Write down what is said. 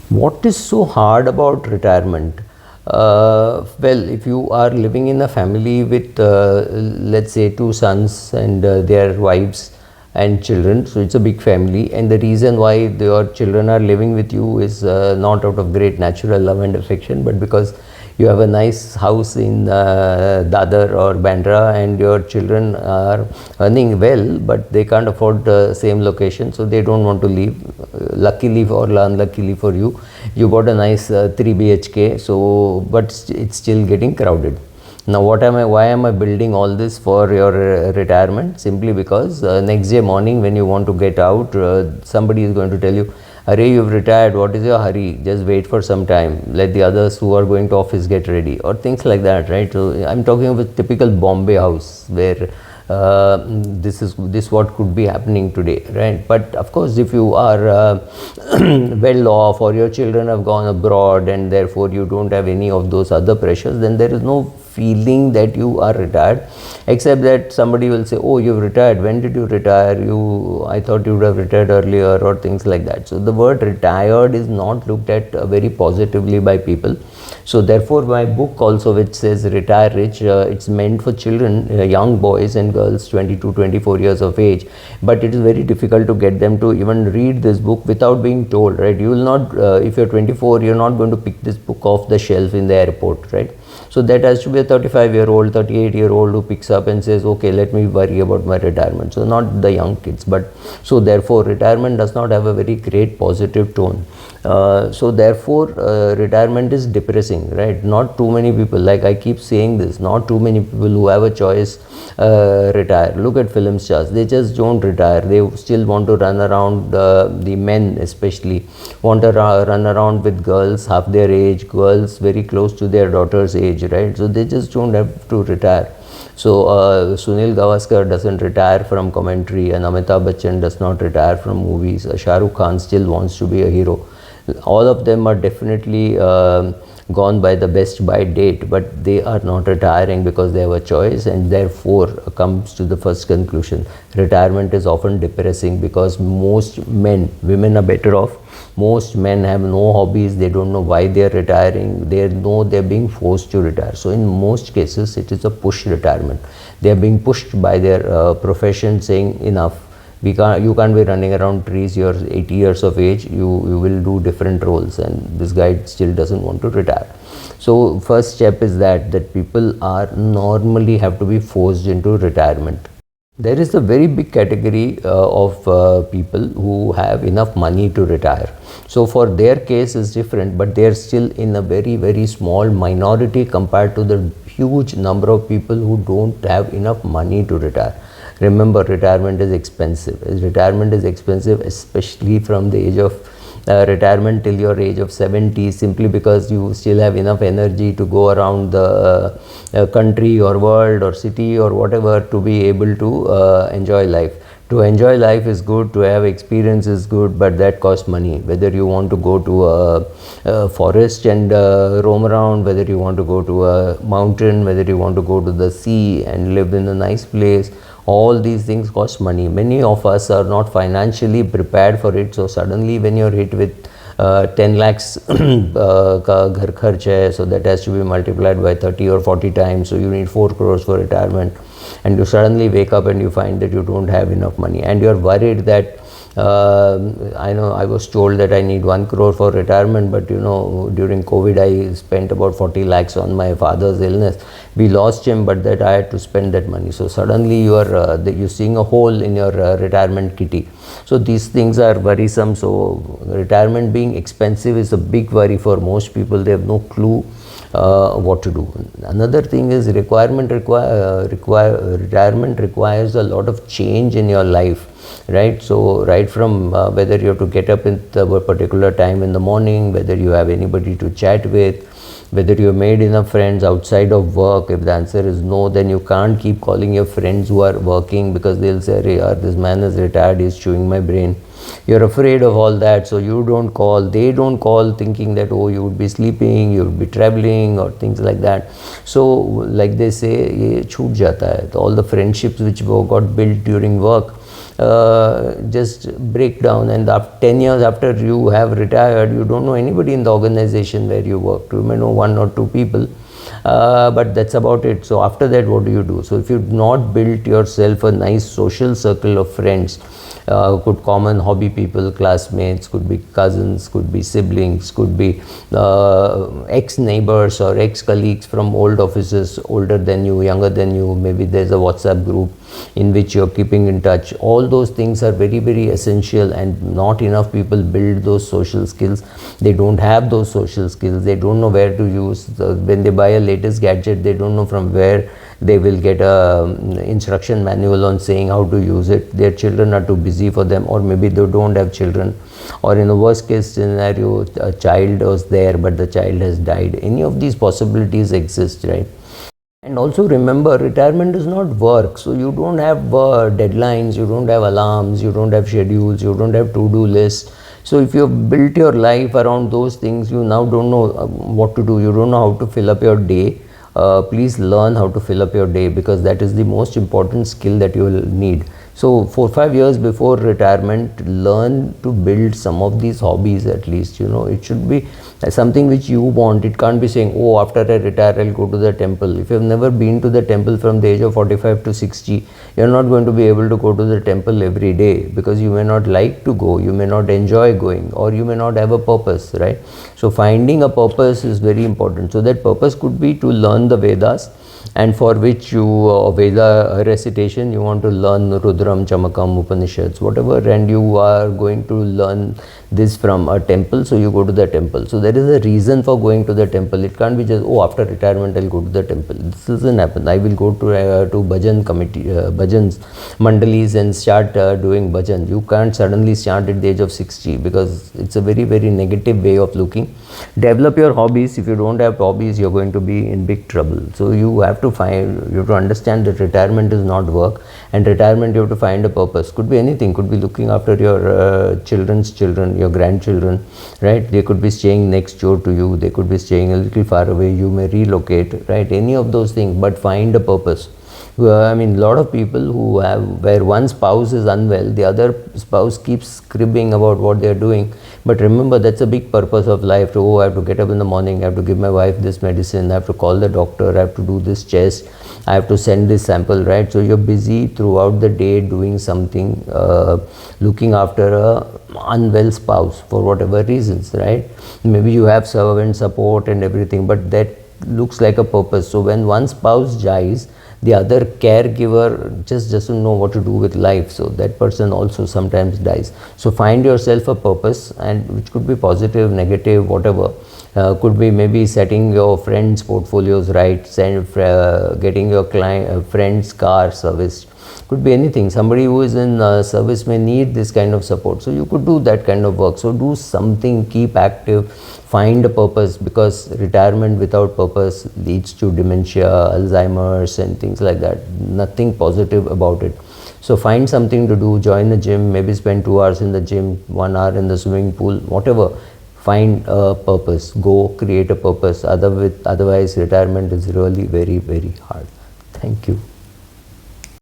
What is so hard about retirement? Well, if you are living in a family with, let's say, two sons and their wives and children, so it's a big family, and the reason why your children are living with you is not out of great natural love and affection, but because you have a nice house in Dadar or Bandra and your children are earning well, but they can't afford the same location, so they don't want to leave. Luckily or unluckily for you, you got a nice 3 BHK, so but it's still getting crowded. Now why am I building all this for your retirement? Simply because next day morning when you want to get out, somebody is going to tell you, "Arey, you've retired, what is your hurry? Just wait for some time, let the others who are going to office get ready," or things like that, right? So I'm talking of a typical Bombay house where this what could be happening today, right? But of course, if you are well off or your children have gone abroad and therefore you don't have any of those other pressures, then there is no feeling that you are retired, except that somebody will say, "Oh, you've retired, when did you retire? I thought you would have retired earlier," or things like that. So the word retired is not looked at very positively by people. So therefore my book also, which says Retire Rich, it's meant for children, young boys and girls 22 24 years of age, but it is very difficult to get them to even read this book without being told, right? You will not, if you're 24, you're not going to pick this book off the shelf in the airport, right? So that has to be a 35-year-old, 38-year-old who picks up and says, "Okay, let me worry about my retirement." So not the young kids, but so therefore retirement does not have a very great positive tone. So therefore retirement is depressing, right? Not too many people, like I keep saying this, not too many people who have a choice retire. Look at film stars, they just don't retire. They still want to run around, the men especially want to run around with girls half their age, girls very close to their daughter's age, right? So they just don't have to retire. So Sunil Gavaskar doesn't retire from commentary, and Amitabh Bachchan does not retire from movies. Shah Rukh Khan still wants to be a hero. All of them are definitely gone by the best by date, but they are not retiring because they have a choice, and therefore comes to the first conclusion. Retirement is often depressing because most men, women are better off. Most men have no hobbies, they don't know why they are retiring, they know they are being forced to retire. So in most cases it is a push retirement. They are being pushed by their profession, saying, "Enough, you can't be running around trees, you're 80 years of age, you will do different roles," and this guy still doesn't want to retire. So first step is that people are normally have to be forced into retirement. There is a very big category of people who have enough money to retire. So for their case is different, but they are still in a very, very small minority compared to the huge number of people who don't have enough money to retire. Remember, retirement is expensive. Retirement is expensive, especially from the age of retirement till your age of 70, simply because you still have enough energy to go around the country or world or city or whatever to be able to enjoy life. To enjoy life is good, to have experience is good, but that costs money. Whether you want to go to a forest and roam around, whether you want to go to a mountain, whether you want to go to the sea and live in a nice place, all these things cost money. Many of us are not financially prepared for it. So suddenly when you're hit with 10 lakhs ghar kharch hai, so that has to be multiplied by 30 or 40 times, so you need 4 crores for retirement, and you suddenly wake up and you find that you don't have enough money, and you're worried that I know I was told that I need 1 crore for retirement, but during COVID I spent about 40 lakhs on my father's illness. We lost him, but that I had to spend that money. So suddenly you're seeing a hole in your retirement kitty. So these things are worrisome. So retirement being expensive is a big worry for most people. They have no clue what to do. Another thing is retirement requires a lot of change in your life, right? So right from whether you have to get up at a particular time in the morning, whether you have anybody to chat with, whether you have made enough friends outside of work. If the answer is no, then you can't keep calling your friends who are working, because they'll say, "This man is retired, he's chewing my brain." You're afraid of all that, so you don't call. They don't call, thinking that, oh, you would be sleeping, you would be traveling, or things like that. So like they say, ye chhoot jata hai. All the friendships which got built during work, just break down, and after 10 years after you have retired, you don't know anybody in the organization where you worked. You may know one or two people, but that's about it. So after that, what do you do? So if you've not built yourself a nice social circle of friends, could common hobby people, classmates, could be cousins, could be siblings, could be ex-neighbors or ex-colleagues from old offices, older than you, younger than you. Maybe there's a WhatsApp group in which you're keeping in touch. All those things are very, very essential, and not enough people build those social skills. They don't have those social skills. They don't know where to use. When they buy a latest gadget, they don't know from where they will get a instruction manual on saying how to use it. Their children are too busy for them, or maybe they don't have children, or in a worst case scenario, a child was there but the child has died. Any of these possibilities exist, right? And also remember, retirement is not work. So you don't have deadlines, you don't have alarms, you don't have schedules, you don't have to-do lists. So if you have built your life around those things, you now don't know what to do. You don't know how to fill up your day. Please learn how to fill up your day, because that is the most important skill that you will need. So 4-5 years before retirement, learn to build some of these hobbies at least. It should be something which you want. It can't be saying, oh, after I retire, I'll go to the temple. If you've never been to the temple from the age of 45 to 60, you're not going to be able to go to the temple every day, because you may not like to go, you may not enjoy going, or you may not have a purpose, right? So finding a purpose is very important. So that purpose could be to learn the Vedas, and for which you Veda recitation, you want to learn Rudram, Chamakam, Upanishads, whatever, and you are going to learn this from a temple, so you go to the temple. So there is a reason for going to the temple. It can't be just, oh, after retirement I'll go to the temple. This doesn't happen. I will go to bhajan committee, bhajans, mandalis, and start doing bhajan. You can't suddenly start at the age of 60, because it's a very, very negative way of looking. Develop your hobbies. If you don't have hobbies, you're going to be in big trouble. So you have to understand that retirement is not work, and retirement you have to find a purpose. Could be anything. Could be looking after your children's children, your grandchildren, right? They could be staying next door to you, they could be staying a little far away, you may relocate, right? Any of those things, but find a purpose. I mean, a lot of people who where one spouse is unwell, the other spouse keeps cribbing about what they're doing. But remember, that's a big purpose of life. Oh, I have to get up in the morning, I have to give my wife this medicine, I have to call the doctor, I have to do this test, I have to send this sample, right? So you're busy throughout the day doing something, looking after a unwell spouse for whatever reasons, right? Maybe you have servant support and everything, but that looks like a purpose. So when one spouse dies, the other caregiver just doesn't know what to do with life, so that person also sometimes dies. So find yourself a purpose, and which could be positive, negative, whatever. Could be maybe setting your friends' portfolios right, getting your friend's car serviced. Could be anything. Somebody who is in service may need this kind of support, so you could do that kind of work. So do something, keep active, find a purpose, because retirement without purpose leads to dementia, Alzheimer's and things like that. Nothing positive about it. So find something to do, join the gym, maybe spend 2 hours in the gym, 1 hour in the swimming pool, whatever. Find a purpose, go create a purpose. Otherwise retirement is really very, very hard. Thank you.